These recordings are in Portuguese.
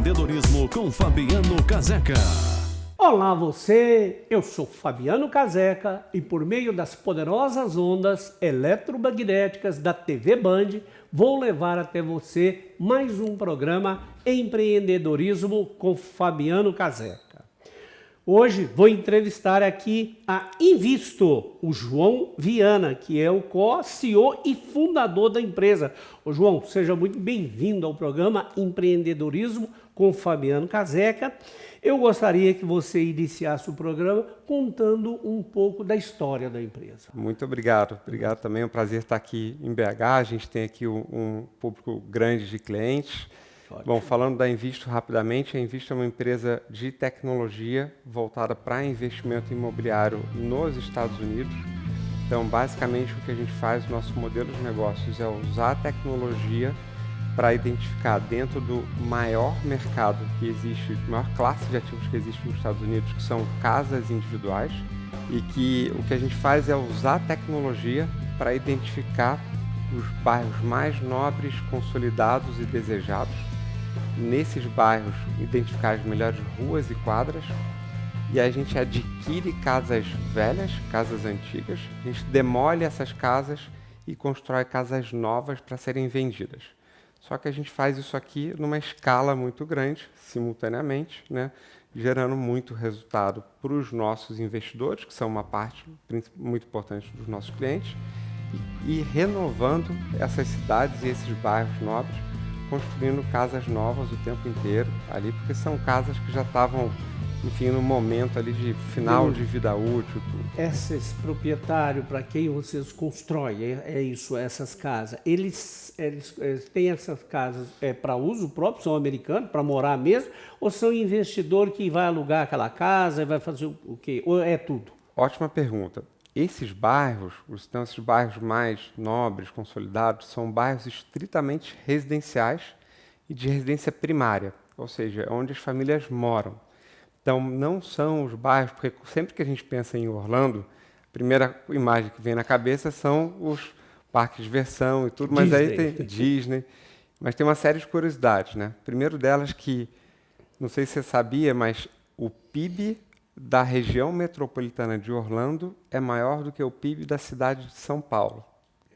Empreendedorismo com Fabiano Caseca. Olá você, eu sou Fabiano Caseca e por meio das poderosas ondas eletromagnéticas da TV Band vou levar até você mais um programa Empreendedorismo com Fabiano Caseca. Hoje vou entrevistar aqui a Invisto, o João Viana, que é o co-CEO e fundador da empresa. Ô João, seja muito bem-vindo ao programa Empreendedorismo com Fabiano Caseca. Eu gostaria que você iniciasse o programa contando um pouco da história da empresa. Muito obrigado. Obrigado também. É um prazer estar aqui em BH. A gente tem aqui um público grande de clientes. Ótimo. Bom, falando da Invisto rapidamente, a Invisto é uma empresa de tecnologia voltada para investimento imobiliário nos Estados Unidos. Então, basicamente, o que a gente faz, o nosso modelo de negócios é usar a tecnologia para identificar dentro do maior mercado que existe, maior classe de ativos que existe nos Estados Unidos, que são casas individuais, e que o que a gente faz é usar a tecnologia para identificar os bairros mais nobres, consolidados e desejados. Nesses bairros, identificar as melhores ruas e quadras, e a gente adquire casas velhas, casas antigas, a gente demole essas casas e constrói casas novas para serem vendidas. Só que a gente faz isso aqui numa escala muito grande, simultaneamente, né, gerando muito resultado para os nossos investidores, que são uma parte muito importante dos nossos clientes, e renovando essas cidades e esses bairros nobres, construindo casas novas o tempo inteiro ali, porque são casas que já estavam, enfim, no momento ali de final de vida útil. Tudo. Esses proprietários, para quem vocês constroem, essas casas, eles têm essas casas para uso próprio, são americanos, para morar mesmo, ou são investidor que vai alugar aquela casa e vai fazer o quê? Ou é tudo? Ótima pergunta. Esses bairros, esses bairros mais nobres, consolidados, são bairros estritamente residenciais e de residência primária, ou seja, é onde as famílias moram. Então, não são os bairros, porque sempre que a gente pensa em Orlando, a primeira imagem que vem na cabeça são os parques de diversão e tudo, mas aí tem Disney, mas tem uma série de curiosidades, né? Primeiro delas que, não sei se você sabia, mas o PIB da região metropolitana de Orlando é maior do que o PIB da cidade de São Paulo,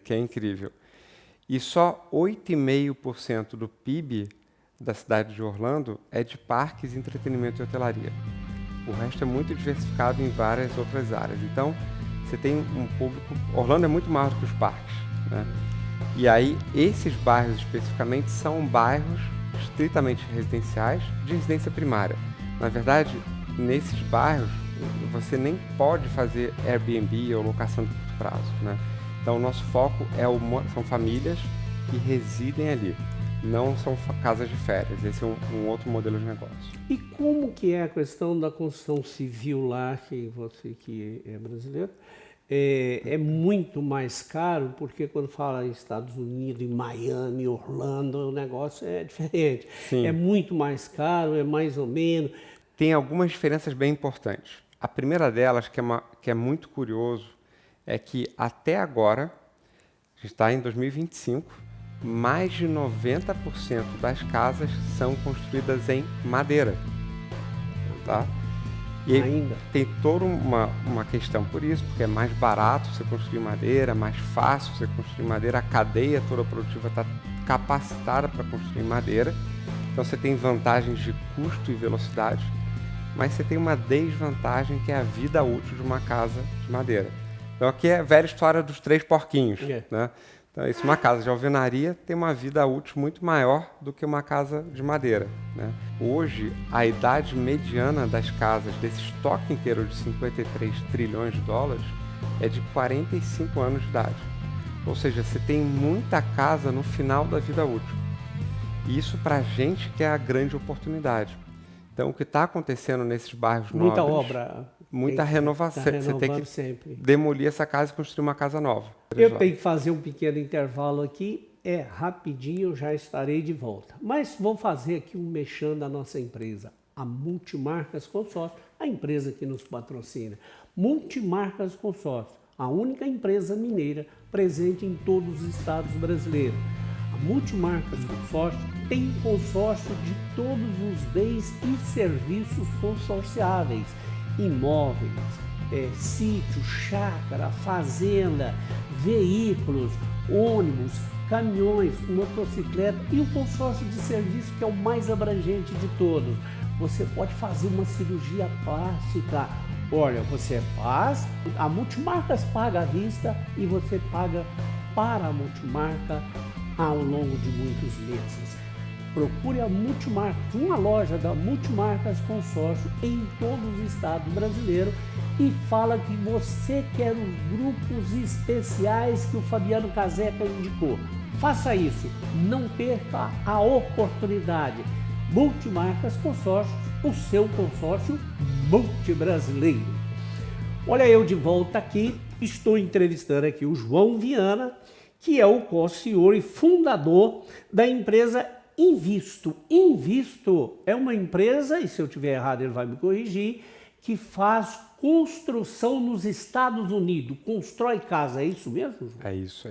que é incrível. E só 8,5% do PIB da cidade de Orlando é de parques, entretenimento e hotelaria. O resto é muito diversificado em várias outras áreas. Então, você tem um público... Orlando é muito maior do que os parques, né? E aí, esses bairros especificamente são bairros estritamente residenciais de residência primária. Na verdade, nesses bairros, você nem pode fazer Airbnb ou locação de curto prazo, né? Então, o nosso foco são famílias que residem ali. Não são casas de férias, esse é um outro modelo de negócio. E como que é a questão da construção civil lá, que você que é brasileiro, é muito mais caro, porque quando fala em Estados Unidos, em Miami, Orlando, o negócio é diferente. Sim. É muito mais caro, é mais ou menos. Tem algumas diferenças bem importantes. A primeira delas, que é muito curioso, é que até agora, a gente está em 2025, mais de 90% das casas são construídas em madeira. Tá? E ainda tem toda uma questão por isso, porque é mais barato você construir madeira, mais fácil você construir madeira, a cadeia toda produtiva está capacitada para construir madeira, então você tem vantagens de custo e velocidade, mas você tem uma desvantagem que é a vida útil de uma casa de madeira. Então aqui é a velha história dos 3 porquinhos, né? Então, uma casa de alvenaria tem uma vida útil muito maior do que uma casa de madeira, né? Hoje, a idade mediana das casas, desse estoque inteiro de 53 trilhões de dólares, é de 45 anos de idade. Ou seja, você tem muita casa no final da vida útil. E isso para a gente que é a grande oportunidade. Então, o que está acontecendo nesses bairros nobres... Muita obra. Muita renovação. Você tem que sempre demolir essa casa e construir uma casa nova. Eu tenho que fazer um pequeno intervalo aqui. Rapidinho eu já estarei de volta. Mas vou fazer aqui um mexão da nossa empresa, a Multimarcas Consórcio, a empresa que nos patrocina. Multimarcas Consórcio, a única empresa mineira presente em todos os estados brasileiros. A Multimarcas Consórcio tem consórcio de todos os bens e serviços consorciáveis, imóveis, sítio, chácara, fazenda, veículos, ônibus, caminhões, motocicleta e o consórcio de serviço que é o mais abrangente de todos. Você pode fazer uma cirurgia plástica. Olha, você faz, a Multimarcas paga à vista e você paga para a Multimarca ao longo de muitos meses. Procure a Multimarcas, uma loja da Multimarcas Consórcio em todos os estados brasileiros e fala que você quer os grupos especiais que o Fabiano Caseca indicou. Faça isso, não perca a oportunidade. Multimarcas Consórcio, o seu consórcio multibrasileiro. Olha eu de volta aqui, estou entrevistando aqui o João Viana, que é o co-CEO e fundador da empresa Invisto. Invisto é uma empresa, e se eu estiver errado ele vai me corrigir, que faz construção nos Estados Unidos, constrói casa, é isso mesmo? É isso,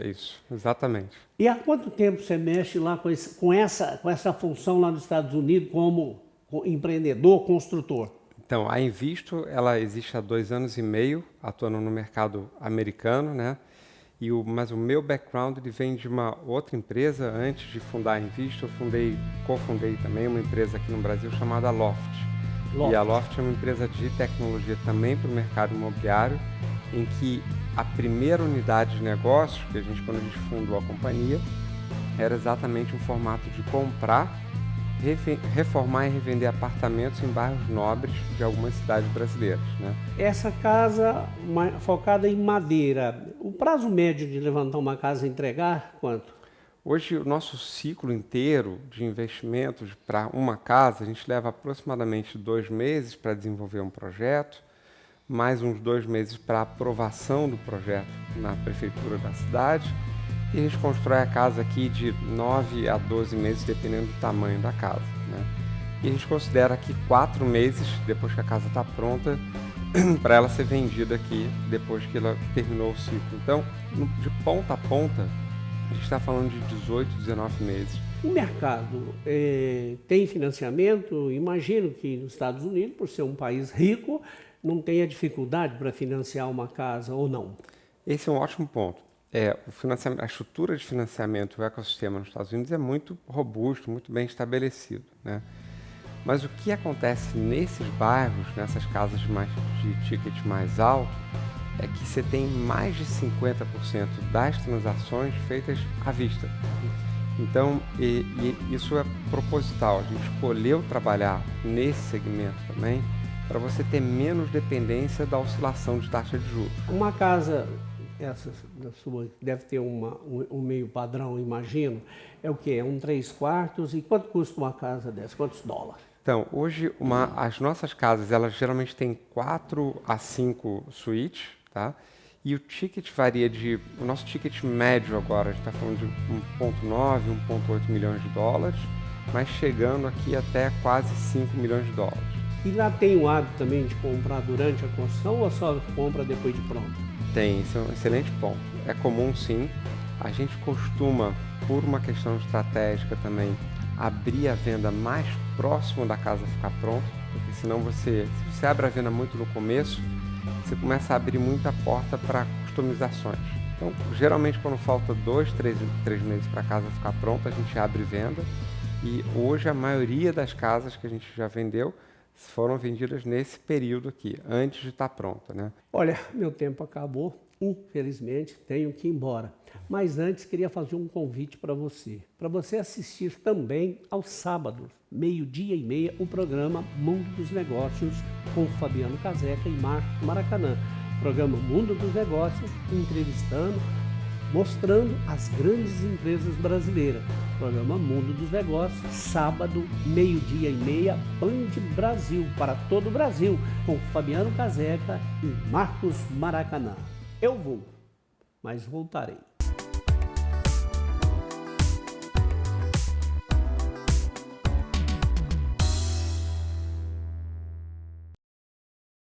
exatamente. E há quanto tempo você mexe lá com essa função lá nos Estados Unidos como empreendedor, construtor? Então, a Invisto, ela existe há 2 anos e meio, atuando no mercado americano, né? Mas o meu background ele vem de uma outra empresa. Antes de fundar a Invisto, eu cofundei também uma empresa aqui no Brasil chamada Loft. E a Loft é uma empresa de tecnologia também para o mercado imobiliário, em que a primeira unidade de negócio, quando a gente fundou a companhia, era exatamente um formato de comprar, reformar e revender apartamentos em bairros nobres de algumas cidades brasileiras, né? Essa casa focada em madeira, o prazo médio de levantar uma casa e entregar, quanto? Hoje, o nosso ciclo inteiro de investimentos para uma casa, a gente leva aproximadamente 2 meses para desenvolver um projeto, mais uns 2 meses para aprovação do projeto na prefeitura da cidade, e a gente constrói a casa aqui de 9 a 12 meses, dependendo do tamanho da casa, né? E a gente considera aqui 4 meses, depois que a casa está pronta, para ela ser vendida aqui, depois que ela terminou o ciclo. Então, de ponta a ponta, a gente está falando de 18, 19 meses. O mercado tem financiamento? Imagino que nos Estados Unidos, por ser um país rico, não tenha dificuldade para financiar uma casa ou não? Esse é um ótimo ponto. A estrutura de financiamento do ecossistema nos Estados Unidos é muito robusto, muito bem estabelecido, né? Mas o que acontece nesses bairros, nessas casas de ticket mais alto, é que você tem mais de 50% das transações feitas à vista. Então, isso é proposital. A gente escolheu trabalhar nesse segmento também para você ter menos dependência da oscilação de taxa de juros. Uma casa, essa da sua, deve ter um meio padrão, imagino, é o quê? É um 3 quartos? E quanto custa uma casa dessa? Quantos dólares? Então, hoje, as nossas casas, elas geralmente têm 4 a 5 suítes, tá? E o ticket varia o nosso ticket médio agora, a gente está falando de 1,9, 1,8 milhões de dólares, mas chegando aqui até quase 5 milhões de dólares. E lá tem o hábito também de comprar durante a construção ou só compra depois de pronta? Tem, isso é um excelente ponto. É comum sim, a gente costuma, por uma questão estratégica também, abrir a venda mais próximo da casa ficar pronta, porque senão se você abre a venda muito no começo, você começa a abrir muita porta para customizações. Então, geralmente quando falta 2, 3 meses para a casa ficar pronta, a gente abre venda, e hoje a maioria das casas que a gente já vendeu foram vendidas nesse período aqui, antes de estar pronta, né? Olha, meu tempo acabou, infelizmente tenho que ir embora. Mas antes queria fazer um convite para você assistir também aos sábados, 12h30, o programa Mundo dos Negócios com Fabiano Caseca e Marcos Maracanã. Programa Mundo dos Negócios, entrevistando, mostrando as grandes empresas brasileiras. Programa Mundo dos Negócios, sábado, 12h30, Band Brasil, para todo o Brasil, com Fabiano Caseca e Marcos Maracanã. Eu vou, mas voltarei.